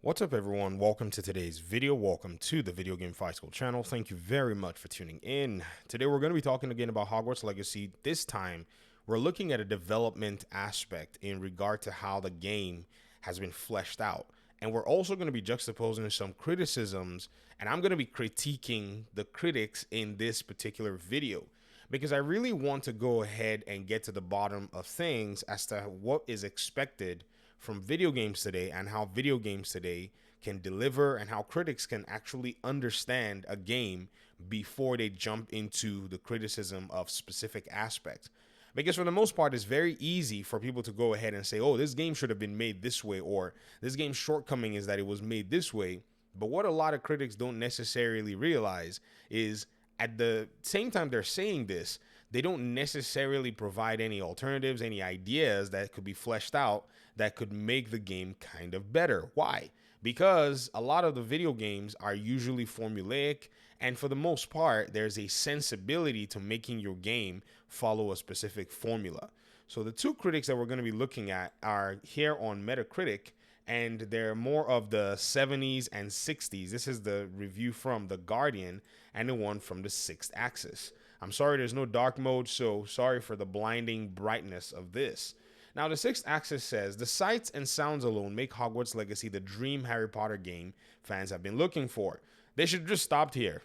What's up, everyone? Welcome to today's video. Welcome to the Video Game Fight School channel. Thank you very much for tuning in. Today we're going to be talking again about Hogwarts Legacy. This time we're looking at a development aspect in regard to how the game has been fleshed out. And we're also going to be juxtaposing some criticisms, and I'm going to be critiquing the critics in this particular video because I really want to go ahead and get to the bottom of things as to what is expected from video games today and how video games today can deliver and how critics can actually understand a game before they jump into the criticism of specific aspects. Because for the most part, it's very easy for people to go ahead and say, oh, this game should have been made this way, or this game's shortcoming is that it was made this way. But what a lot of critics don't necessarily realize is at the same time they're saying this, they don't necessarily provide any alternatives, any ideas that could be fleshed out that could make the game kind of better. Why? Because a lot of the video games are usually formulaic, and for the most part, there's a sensibility to making your game follow a specific formula. So the two critics that we're going to be looking at are here on Metacritic, and they're more of the 70s and 60s. This is the review from The Guardian and the one from the Sixth Axis. I'm sorry there's no dark mode, so sorry for the blinding brightness of this. Now, the Sixth Axis says, the sights and sounds alone make Hogwarts Legacy the dream Harry Potter game fans have been looking for. They should have just stopped here.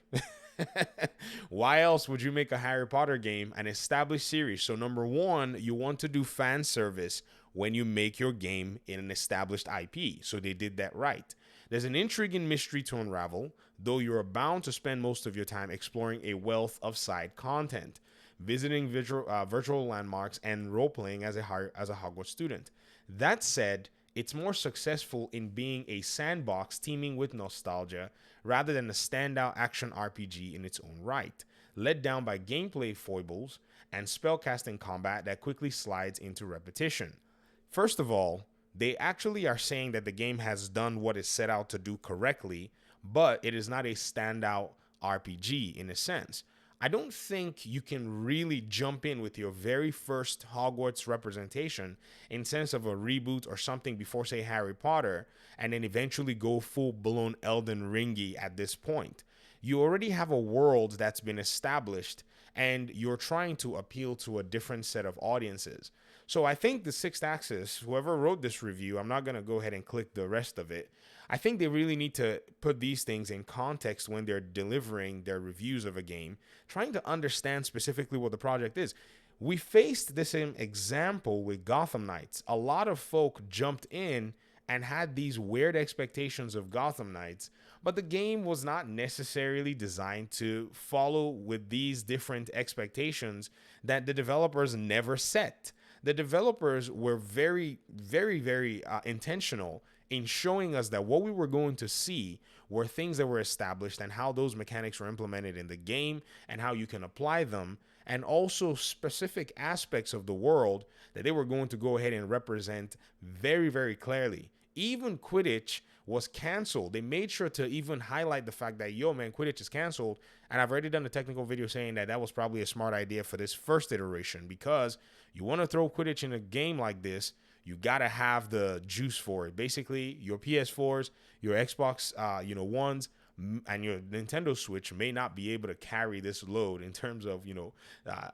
Why else would you make a Harry Potter game an established series? So number one, you want to do fan service when you make your game in an established IP. So they did that right. There's an intriguing mystery to unravel, though you're bound to spend most of your time exploring a wealth of side content, visiting virtual landmarks, and role-playing as a Hogwarts student. That said, it's more successful in being a sandbox teeming with nostalgia rather than a standout action RPG in its own right, led down by gameplay foibles and spellcasting combat that quickly slides into repetition. First of all, they actually are saying that the game has done what it set out to do correctly, but it is not a standout RPG in a sense. I don't think you can really jump in with your very first Hogwarts representation in sense of a reboot or something before, say, Harry Potter, and then eventually go full-blown Elden Ringy at this point. You already have a world that's been established, and you're trying to appeal to a different set of audiences. So I think the Sixth Axis, whoever wrote this review, I'm not going to go ahead and click the rest of it. I think they really need to put these things in context when they're delivering their reviews of a game, trying to understand specifically what the project is. We faced the same example with Gotham Knights. A lot of folk jumped in and had these weird expectations of Gotham Knights, but the game was not necessarily designed to follow with these different expectations that the developers never set. The developers were very intentional in showing us that what we were going to see were things that were established and how those mechanics were implemented in the game and how you can apply them, and also specific aspects of the world that they were going to go ahead and represent very clearly. Even Quidditch was canceled. They made sure to even highlight the fact that, yo, man, Quidditch is canceled. And I've already done a technical video saying that that was probably a smart idea for this first iteration, because you want to throw Quidditch in a game like this, you got to have the juice for it. Basically, your PS4s, your Xbox Ones, and your Nintendo Switch may not be able to carry this load in terms of,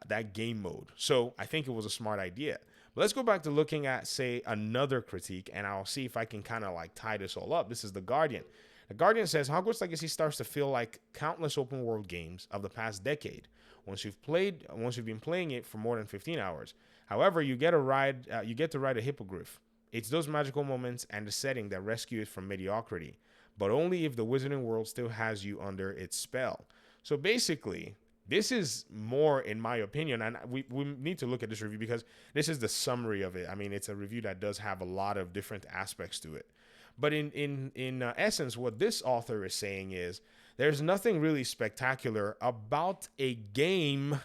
that game mode. So I think it was a smart idea. But let's go back to looking at, say, another critique, and I'll see if I can kind of like tie this all up. This is The Guardian. The Guardian says, Hogwarts Legacy starts to feel like countless open world games of the past decade once you've been playing it for more than 15 hours. However, you get to ride a hippogriff. It's those magical moments and the setting that rescue it from mediocrity, but only if the wizarding world still has you under its spell. So basically, this is more, in my opinion, and we need to look at this review because this is the summary of it. I mean, it's a review that does have a lot of different aspects to it. But in essence, what this author is saying is there's nothing really spectacular about a game,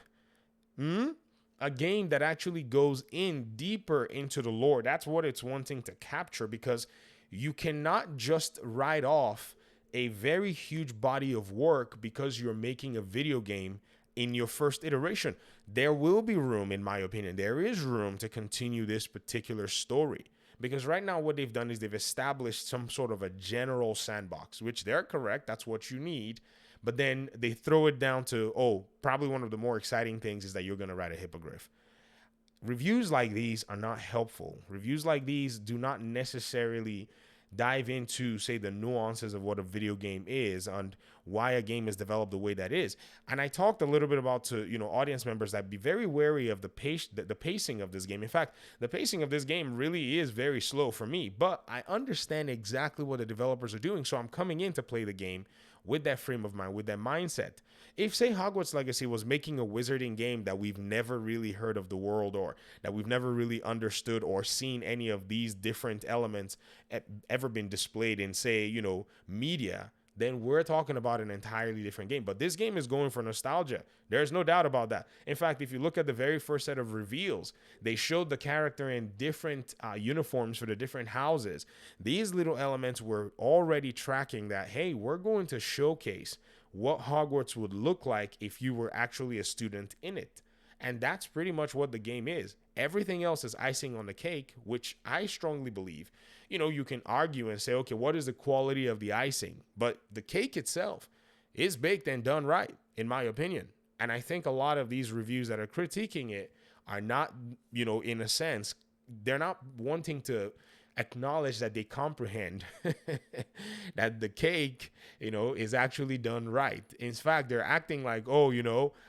that actually goes in deeper into the lore. That's what it's wanting to capture, because you cannot just write off a very huge body of work because you're making a video game in your first iteration. There will be room, in my opinion, there is room to continue this particular story, Because right now what they've done is they've established some sort of a general sandbox, which they're correct. That's what you need. But then they throw it down to, oh, probably one of the more exciting things is that you're going to write a hippogriff. Reviews like these are not helpful. Reviews like these do not necessarily dive into, say, the nuances of what a video game is and why a game is developed the way that is. And I talked a little bit about to, audience members that be very wary of the pacing of this game. In fact, the pacing of this game really is very slow for me, but I understand exactly what the developers are doing. So I'm coming in to play the game with that frame of mind, with that mindset. If, say, Hogwarts Legacy was making a wizarding game that we've never really heard of the world, or that we've never really understood or seen any of these different elements ever been displayed in, say, media, then we're talking about an entirely different game. But this game is going for nostalgia. There's no doubt about that. In fact, if you look at the very first set of reveals, they showed the character in different uniforms for the different houses. These little elements were already tracking that, hey, we're going to showcase what Hogwarts would look like if you were actually a student in it. And that's pretty much what the game is. Everything else is icing on the cake, which I strongly believe. You can argue and say, okay, what is the quality of the icing? But the cake itself is baked and done right, in my opinion. And I think a lot of these reviews that are critiquing it are not, in a sense, they're not wanting to acknowledge that they comprehend that the cake, is actually done right. In fact, they're acting like, oh,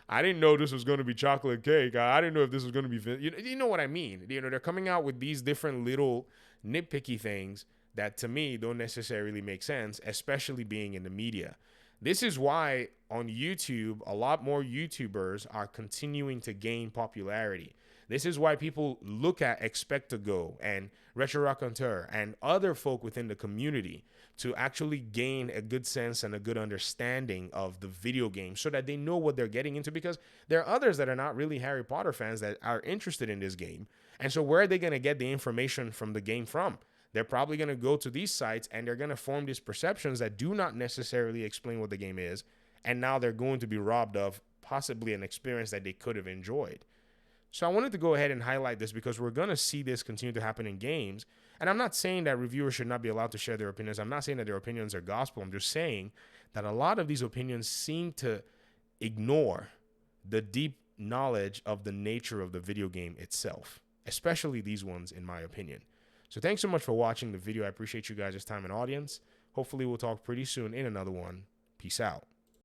I didn't know this was going to be chocolate cake. I didn't know if this was going to be, you know what I mean? They're coming out with these different little nitpicky things that to me don't necessarily make sense, especially being in the media. This is why on YouTube, a lot more YouTubers are continuing to gain popularity. This is why people look at Expect2Go and Retro Raconteur and other folk within the community to actually gain a good sense and a good understanding of the video game so that they know what they're getting into, because there are others that are not really Harry Potter fans that are interested in this game. And so where are they going to get the information from the game from? They're probably going to go to these sites and they're going to form these perceptions that do not necessarily explain what the game is. And now they're going to be robbed of possibly an experience that they could have enjoyed. So I wanted to go ahead and highlight this because we're going to see this continue to happen in games. And I'm not saying that reviewers should not be allowed to share their opinions. I'm not saying that their opinions are gospel. I'm just saying that a lot of these opinions seem to ignore the deep knowledge of the nature of the video game itself, especially these ones, in my opinion. So thanks so much for watching the video. I appreciate you guys' time and audience. Hopefully we'll talk pretty soon in another one. Peace out.